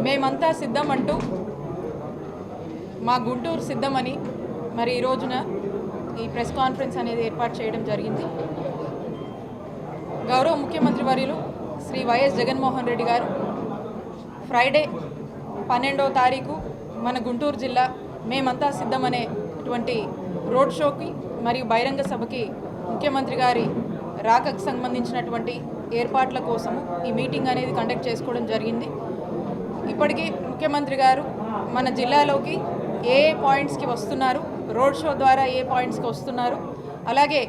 మేమంతా సిద్ధం అంటూ మా గుంటూరు సిద్ధమని మరి ఈ రోజున ఈ ప్రెస్ కాన్ఫరెన్స్ అనేది ఏర్పాటు చేయడం జరిగింది. గౌరవ ముఖ్యమంత్రి వర్యులు శ్రీ వైఎస్ జగన్మోహన్ రెడ్డి గారు ఫ్రైడే 12వ తారీఖు మన గుంటూరు జిల్లా మేమంతా సిద్ధమనేటువంటి రోడ్ షోకి మరియు బహిరంగ సభకి ముఖ్యమంత్రి గారి రాకకు సంబంధించినటువంటి ఏర్పాట్ల కోసము ఈ మీటింగ్ అనేది కండక్ట్ చేసుకోవడం జరిగింది. ఇప్పటికీ ముఖ్యమంత్రి గారు మన జిల్లాలోకి ఏ పాయింట్స్కి వస్తున్నారు, రోడ్ షో ద్వారా ఏ పాయింట్స్కి వస్తున్నారు, అలాగే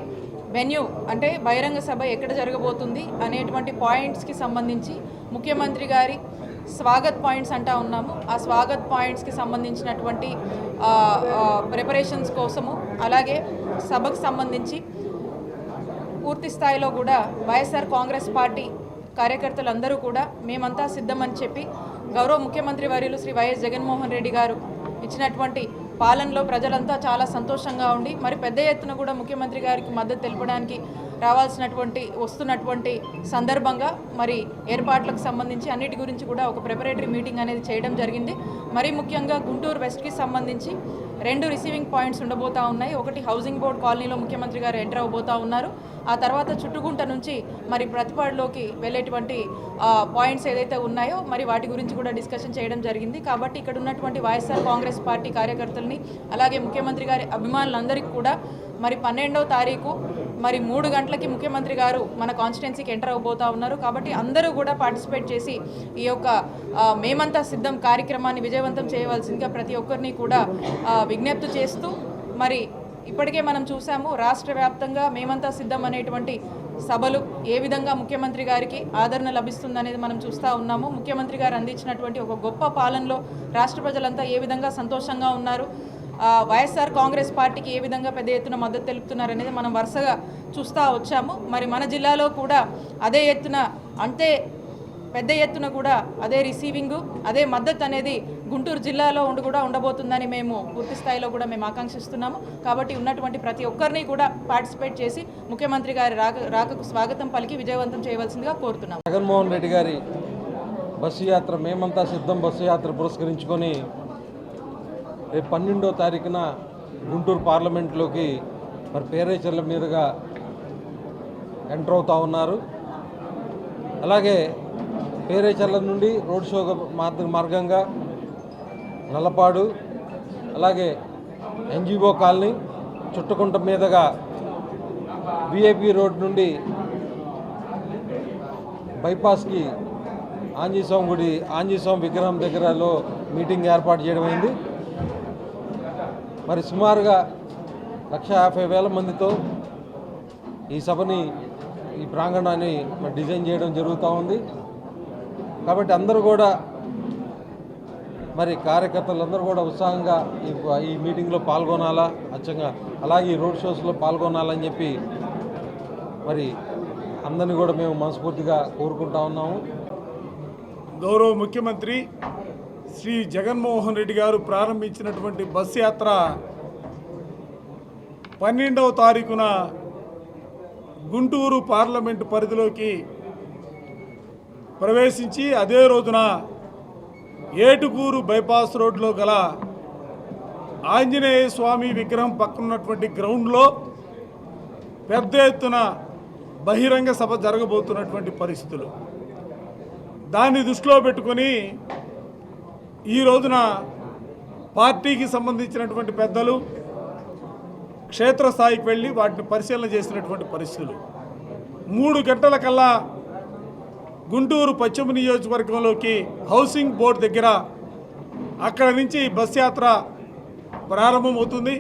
వెన్యూ అంటే బహిరంగ సభ ఎక్కడ జరగబోతుంది అనేటువంటి పాయింట్స్కి సంబంధించి ముఖ్యమంత్రి గారి స్వాగత్ పాయింట్స్ అంటా ఉన్నాము. ఆ స్వాగత్ పాయింట్స్కి సంబంధించినటువంటి ప్రిపరేషన్స్ కోసము, అలాగే సభకు సంబంధించి పూర్తి స్థాయిలో కూడా వైఎస్ఆర్ కాంగ్రెస్ పార్టీ కార్యకర్తలందరూ కూడా మేమంతా సిద్ధమని చెప్పి గౌరవ ముఖ్యమంత్రి వర్యులు శ్రీ వైఎస్ జగన్మోహన్ రెడ్డి గారు ఇచ్చినటువంటి పాలనలో ప్రజలంతా చాలా సంతోషంగా ఉండి మరి పెద్ద ఎత్తున కూడా ముఖ్యమంత్రి గారికి మద్దతు తెలపడానికి వస్తున్నటువంటి సందర్భంగా మరి ఏర్పాట్లకు సంబంధించి అన్నిటి గురించి కూడా ఒక ప్రిపరేటరీ మీటింగ్ అనేది చేయడం జరిగింది. మరి ముఖ్యంగా గుంటూరు వెస్ట్కి సంబంధించి 2 రిసీవింగ్ పాయింట్స్ ఉండబోతా ఉన్నాయి. ఒకటి హౌసింగ్ బోర్డ్ కాలనీలో ముఖ్యమంత్రి గారు ఎంటర్ అవబోతా ఉన్నారు. ఆ తర్వాత చుట్టుగుంట నుంచి మరి ప్రతిపాడులోకి వెళ్ళేటువంటి పాయింట్స్ ఏదైతే ఉన్నాయో మరి వాటి గురించి కూడా డిస్కషన్ చేయడం జరిగింది. కాబట్టి ఇక్కడ ఉన్నటువంటి వైఎస్ఆర్ కాంగ్రెస్ పార్టీ కార్యకర్తల్ని అలాగే ముఖ్యమంత్రి గారి అభిమానులందరికీ కూడా మరి 12వ తారీఖు మరి 3 గంటలకి ముఖ్యమంత్రి గారు మన కాన్స్టిట్యున్సీకి ఎంటర్ అవబోతా ఉన్నారు. కాబట్టి అందరూ కూడా పార్టిసిపేట్ చేసి ఈ యొక్క మేమంతా సిద్ధం కార్యక్రమాన్ని విజయవంతం చేయవలసిందిగా ప్రతి ఒక్కరిని కూడా విజ్ఞప్తి చేస్తూ మరి ఇప్పటికే మనం చూసాము రాష్ట్ర వ్యాప్తంగా మేమంతా సిద్ధం అనేటువంటి సభలు ఏ విధంగా ముఖ్యమంత్రి గారికి ఆదరణ లభిస్తుందనేది మనం చూస్తూ ఉన్నాము. ముఖ్యమంత్రి గారు అందించినటువంటి ఒక గొప్ప పాలనలో రాష్ట్ర ప్రజలంతా ఏ విధంగా సంతోషంగా ఉన్నారు, వైఎస్ఆర్ కాంగ్రెస్ పార్టీకి ఏ విధంగా పెద్ద ఎత్తున మద్దతు తెలుపుతున్నారు అనేది మనం వరుసగా చూస్తూ వచ్చాము. మరి మన జిల్లాలో కూడా అదే ఎత్తున అంతే పెద్ద ఎత్తున కూడా అదే రిసీవింగ్ అదే మద్దతు అనేది గుంటూరు జిల్లాలో కూడా ఉండబోతుందని మేము పూర్తి స్థాయిలో కూడా మేము ఆకాంక్షిస్తున్నాము. కాబట్టి ఉన్నటువంటి ప్రతి ఒక్కరిని కూడా పార్టిసిపేట్ చేసి ముఖ్యమంత్రి గారి రాకకు స్వాగతం పలికి విజయవంతం చేయవలసిందిగా కోరుతున్నాము. జగన్మోహన్ రెడ్డి గారి బస్సు యాత్ర మేమంతా సిద్ధం బస్సు యాత్ర పురస్కరించుకొని రేపు 12వ తారీఖున గుంటూరు పార్లమెంట్లోకి మరి పేరేచర్ల మీదుగా ఎంటర్ అవుతూ ఉన్నారు. అలాగే పేరేచర్ల నుండి రోడ్ షో మార్గంగా నల్లపాడు, అలాగే ఎన్జిఓ కాలనీ, చుట్టుకుంట మీదుగా విఐపి రోడ్ నుండి బైపాస్కి ఆంజనేయస్వామి గుడి ఆంజనేయస్వామి విగ్రహం దగ్గరలో మీటింగ్ ఏర్పాటు చేయడం అయింది. మరి సుమారుగా 150,000 మందితో ఈ సభని ఈ ప్రాంగణాన్ని మరి డిజైన్ చేయడం జరుగుతూ ఉంది. కాబట్టి అందరూ కూడా మరి కార్యకర్తలందరూ కూడా ఉత్సాహంగా ఈ మీటింగ్లో పాల్గొనాలా, అచ్చంగా అలాగే ఈ రోడ్ షోస్లో పాల్గొనాలని చెప్పి మరి అందరినీ కూడా మేము మనస్ఫూర్తిగా కోరుకుంటా ఉన్నాము. గౌరవ ముఖ్యమంత్రి శ్రీ జగన్మోహన్ రెడ్డి గారు ప్రారంభించినటువంటి బస్సు యాత్ర 12వ తారీఖున గుంటూరు పార్లమెంటు పరిధిలోకి ప్రవేశించి అదే రోజున ఏటుకూరు బైపాస్ రోడ్లో గల ఆంజనేయ స్వామి విగ్రహం పక్కనున్నటువంటి గ్రౌండ్లో పెద్ద ఎత్తున బహిరంగ సభ జరగబోతున్నటువంటి పరిస్థితులు. దాన్ని దృష్టిలో పెట్టుకొని ఈ రోజున పార్టీకి సంబంధించినటువంటి పెద్దలు క్షేత్రస్థాయికి వెళ్ళి వాటిని పరిశీలన చేసినటువంటి పరిస్థితులు. 3 గంటల కల్లా గుంటూరు పశ్చిమ నియోజకవర్గంలోకి హౌసింగ్ బోర్డు దగ్గర అక్కడ నుంచి బస్ యాత్ర ప్రారంభమవుతుంది.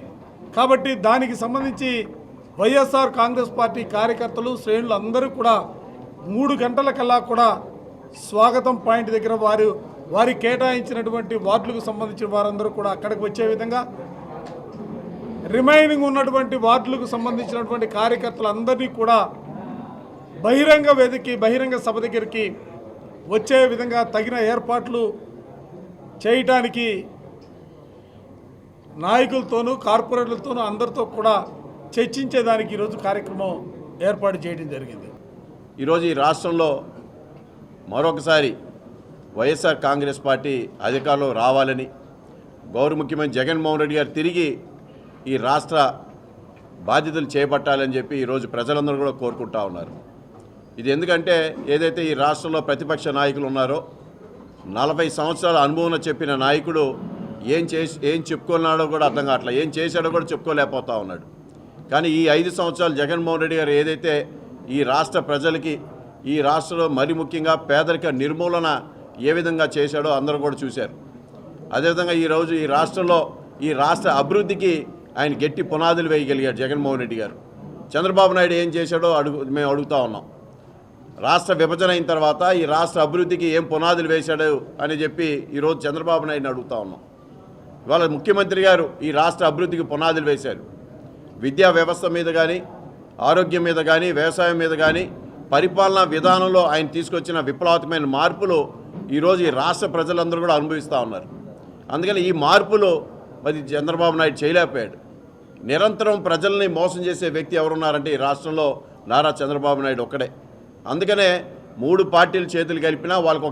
కాబట్టి దానికి సంబంధించి వైఎస్ఆర్ కాంగ్రెస్ పార్టీ కార్యకర్తలు శ్రేణులు అందరూ కూడా 3 గంటల కల్లా కూడా స్వాగతం పాయింట్ దగ్గర వారి కేటాయించినటువంటి వార్డులకు సంబంధించిన వారందరూ కూడా అక్కడికి వచ్చే విధంగా, రిమైనింగ్ ఉన్నటువంటి వార్డులకు సంబంధించినటువంటి కార్యకర్తలందరినీ కూడా బహిరంగ సభ దగ్గరికి వచ్చే విధంగా తగిన ఏర్పాట్లు చేయటానికి నాయకులతోనూ కార్పొరేటర్లతోనూ అందరితో కూడా చర్చించేదానికి ఈరోజు కార్యక్రమం ఏర్పాటు చేయడం జరిగింది. ఈరోజు ఈ రాష్ట్రంలో మరొకసారి వైఎస్ఆర్ కాంగ్రెస్ పార్టీ అధికారంలో రావాలని గౌరవ ముఖ్యమంత్రి జగన్మోహన్ రెడ్డి గారు తిరిగి ఈ రాష్ట్ర బాధ్యతలు చేపట్టాలని చెప్పి ఈరోజు ప్రజలందరూ కూడా కోరుకుంటా ఉన్నారు. ఇది ఎందుకంటే ఏదైతే ఈ రాష్ట్రంలో ప్రతిపక్ష నాయకులు ఉన్నారో 40 సంవత్సరాల అనుభవం చెప్పిన నాయకుడు ఏం చెప్పుకున్నాడో కూడా అర్థం కావట్లేదు, ఏం చేశాడో కూడా చెప్పుకోలేకపోతా ఉన్నాడు. కానీ ఈ 5 సంవత్సరాలు జగన్మోహన్ రెడ్డి గారు ఏదైతే ఈ రాష్ట్ర ప్రజలకి ఈ రాష్ట్రంలో మరి ముఖ్యంగా పేదరిక నిర్మూలన ఏ విధంగా చేశాడో అందరూ కూడా చూశారు. అదేవిధంగా ఈరోజు ఈ రాష్ట్రంలో ఈ రాష్ట్ర అభివృద్ధికి ఆయన గట్టి పునాదులు వేయగలిగాడు జగన్మోహన్ రెడ్డి గారు. చంద్రబాబు నాయుడు ఏం చేశాడో మేము అడుగుతా ఉన్నాం. రాష్ట్ర విభజన అయిన తర్వాత ఈ రాష్ట్ర అభివృద్ధికి ఏం పునాదులు వేశాడు అని చెప్పి ఈరోజు చంద్రబాబు నాయుడిని అడుగుతా ఉన్నాం. ఇవాళ ముఖ్యమంత్రి గారు ఈ రాష్ట్ర అభివృద్ధికి పునాదులు వేశారు. విద్యా వ్యవస్థ మీద కానీ, ఆరోగ్యం మీద కానీ, వ్యవసాయం మీద కానీ, పరిపాలనా విధానంలో ఆయన తీసుకొచ్చిన విప్లవాత్మకమైన మార్పులు ఈరోజు ఈ రాష్ట్ర ప్రజలందరూ కూడా అనుభవిస్తూ ఉన్నారు. అందుకని ఈ మార్పులు మరి చంద్రబాబు నాయుడు చేయలేకపోయాడు. నిరంతరం ప్రజల్ని మోసం చేసే వ్యక్తి ఎవరున్నారంటే ఈ రాష్ట్రంలో నారా చంద్రబాబు నాయుడు ఒక్కడే. అందుకనే 3 పార్టీలు చేతులు కలిపినా వాళ్ళకు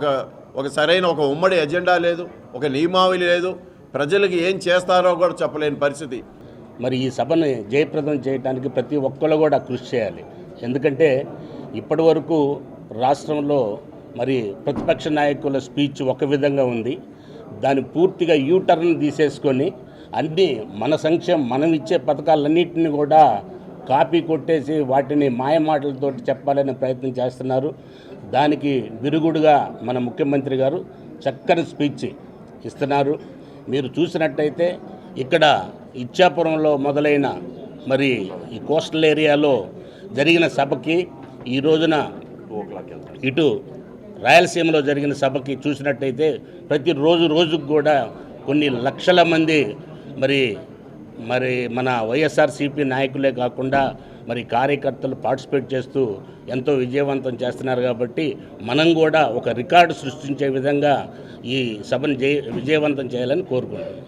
ఒక సరైన ఒక ఉమ్మడి ఎజెండా లేదు, ఒక నియమావళి లేదు, ప్రజలకు ఏం చేస్తారో కూడా చెప్పలేని పరిస్థితి. మరి ఈ సభను జయప్రదం చేయడానికి ప్రతి ఒక్కరు కూడా కృషి చేయాలి. ఎందుకంటే ఇప్పటి వరకు రాష్ట్రంలో మరి ప్రతిపక్ష నాయకుల స్పీచ్ ఒక విధంగా ఉంది. దాన్ని పూర్తిగా యూటర్న్ తీసేసుకొని అన్నీ మన సంక్షేమం మనం ఇచ్చే పథకాలన్నింటినీ కూడా కాపీ కొట్టేసి వాటిని మాయమాటలతో చెప్పాలనే ప్రయత్నం చేస్తున్నారు. దానికి విరుగుడుగా మన ముఖ్యమంత్రి గారు చక్కని స్పీచ్ ఇస్తున్నారు. మీరు చూసినట్టయితే ఇక్కడ ఇచ్చాపురంలో మొదలైన మరి ఈ కోస్టల్ ఏరియాలో జరిగిన సభకి ఈ రోజున ఇటు రాయలసీమలో జరిగిన సభకి చూసినట్టయితే ప్రతి రోజుకు కూడా కొన్ని లక్షల మంది మరి మన వైఎస్ఆర్సీపీ నాయకులే కాకుండా మరి కార్యకర్తలు పార్టిసిపేట్ చేస్తూ ఎంతో విజయవంతం చేస్తున్నారు. కాబట్టి మనం కూడా ఒక రికార్డు సృష్టించే విధంగా ఈ సభను విజయవంతం చేయాలని కోరుకుంటున్నాం.